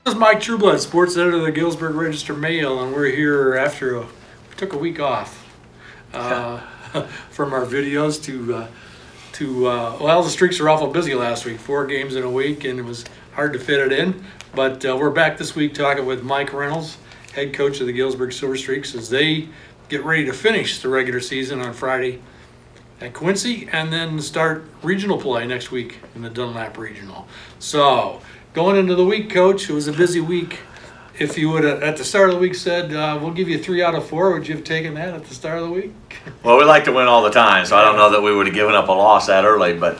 This is Mike Trueblood, sports editor of the Galesburg Register Mail, and we're here after we took a week off from our videos well, the streaks were awful busy last week, 4 games in a week, and it was hard to fit it in. But we're back this week talking with Mike Reynolds, head coach of the Galesburg Silver Streaks, as they get ready to finish the regular season on Friday at Quincy and then start regional play next week in the Dunlap Regional. So going into the week, Coach, it was a busy week. If you would have, at the start of the week, said, we'll give you 3 out of 4, would you have taken that at the start of the week? Well, we like to win all the time, so I don't know that we would have given up a loss that early. But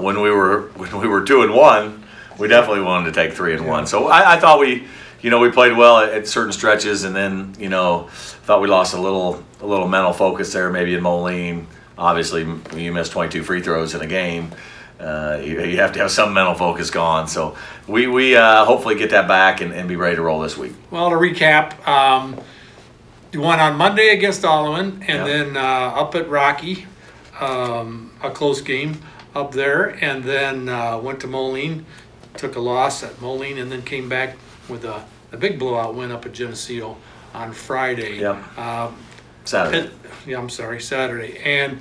when we were 2-1, we definitely wanted to take 3-1. So I thought we played well at certain stretches, and then thought we lost a little mental focus there, maybe in Moline. Obviously, when you miss 22 free throws in a game, you have to have some mental focus gone. So we hopefully get that back and be ready to roll this week. Well, to recap, you won on Monday against Oliwan, and then up at Rocky, a close game up there, and then went to Moline, took a loss at Moline, and then came back with a big blowout win up at Geneseo on Friday. Saturday. Saturday. And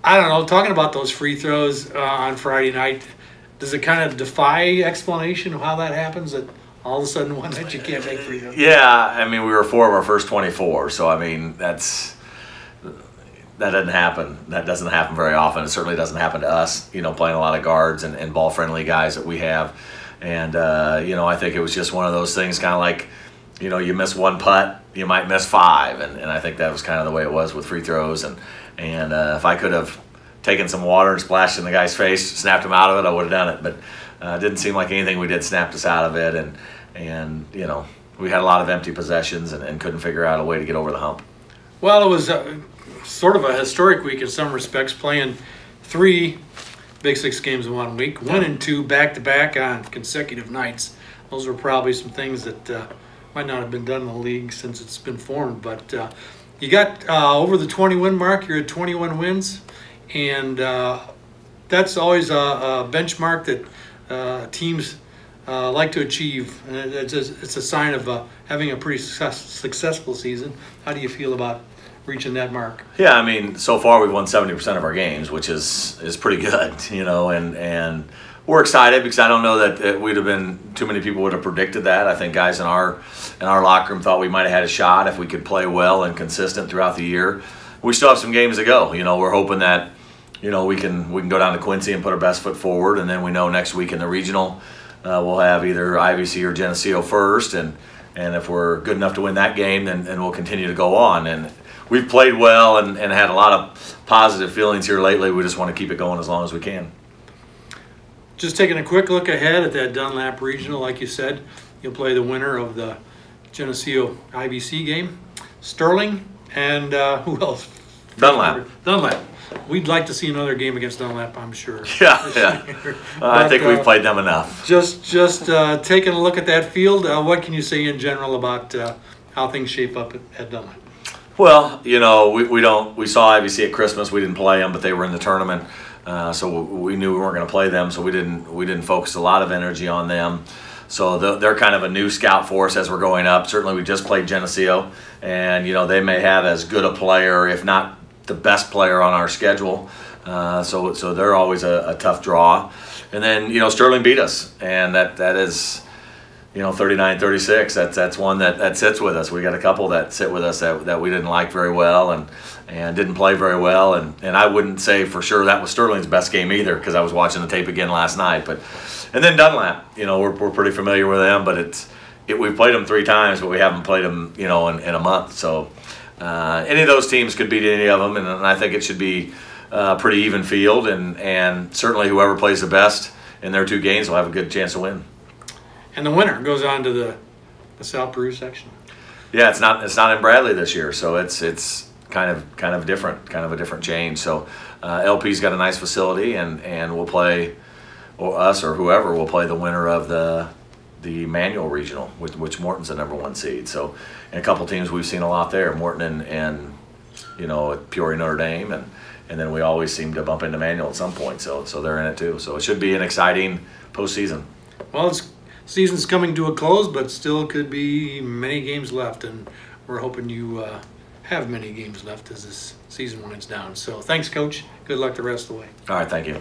I don't know, talking about those free throws on Friday night, does it kind of defy explanation of how that happens, that all of a sudden one night you can't make free throws? Yeah, I mean, we were 4 of our first 24, so I mean, that doesn't happen. That doesn't happen very often. It certainly doesn't happen to us, playing a lot of guards and ball-friendly guys that we have. And, I think it was just one of those things, kind of like, you miss 1 putt, you might miss 5, and I think that was kind of the way it was with free throws. And if I could have taken some water and splashed in the guy's face, snapped him out of it, I would have done it. But it didn't seem like anything we did snapped us out of it, and we had a lot of empty possessions and couldn't figure out a way to get over the hump. Well, it was sort of a historic week in some respects, playing 3 Big Six games in 1 week, winning 2 back-to-back on consecutive nights. Those were probably some things that might not have been done in the league since it's been formed. But you got over the 20-win mark. You're at 21 wins, and that's always a benchmark that teams like to achieve. And it's a sign of having a pretty successful season. How do you feel about reaching that mark? Yeah, I mean, so far we've won 70% of our games, which is pretty good, and we're excited because I don't know that we'd have been, too many people would have predicted that. I think guys in our locker room thought we might have had a shot if we could play well and consistent throughout the year. We still have some games to go. We're hoping that we can go down to Quincy and put our best foot forward, and then we know next week in the regional we'll have either IVC or Geneseo first, and if we're good enough to win that game, then we'll continue to go on. And we've played well and had a lot of positive feelings here lately. We just want to keep it going as long as we can. Just taking a quick look ahead at that Dunlap Regional, like you said, you'll play the winner of the Geneseo IVC game, Sterling, and who else? Dunlap. We'd like to see another game against Dunlap, I'm sure. Yeah. I think we've played them enough. Just taking a look at that field, what can you say in general about how things shape up at Dunlap? Well, we saw IVC at Christmas. We didn't play them, but they were in the tournament. So we knew we weren't going to play them, so we didn't focus a lot of energy on them. So they're kind of a new scout for us as we're going up. Certainly we just played Geneseo, and they may have as good a player, if not the best player on our schedule. So they're always a tough draw. And then Sterling beat us, and that is 39-36. That's one that sits with us. We got a couple that sit with us that we didn't like very well and didn't play very well. And I wouldn't say for sure that was Sterling's best game either, because I was watching the tape again last night. And then Dunlap, we're pretty familiar with them, but we've played them 3 times, but we haven't played them in a month. So any of those teams could beat any of them, and I think it should be a pretty even field, and certainly whoever plays the best in their 2 games will have a good chance to win. And the winner goes on to the South Peru section. Yeah, it's not in Bradley this year, so it's kind of different, kind of a different change. So LP's got a nice facility, and we'll play, or us or whoever will play the winner of the Manual Regional, which Morton's the #1 seed. So, and a couple teams we've seen a lot there, Morton and Peoria Notre Dame, and then we always seem to bump into Manual at some point. So they're in it too. So it should be an exciting postseason. Well, it's season's coming to a close, but still could be many games left, and we're hoping you have many games left as this season winds down. So thanks, Coach. Good luck the rest of the way. All right, thank you.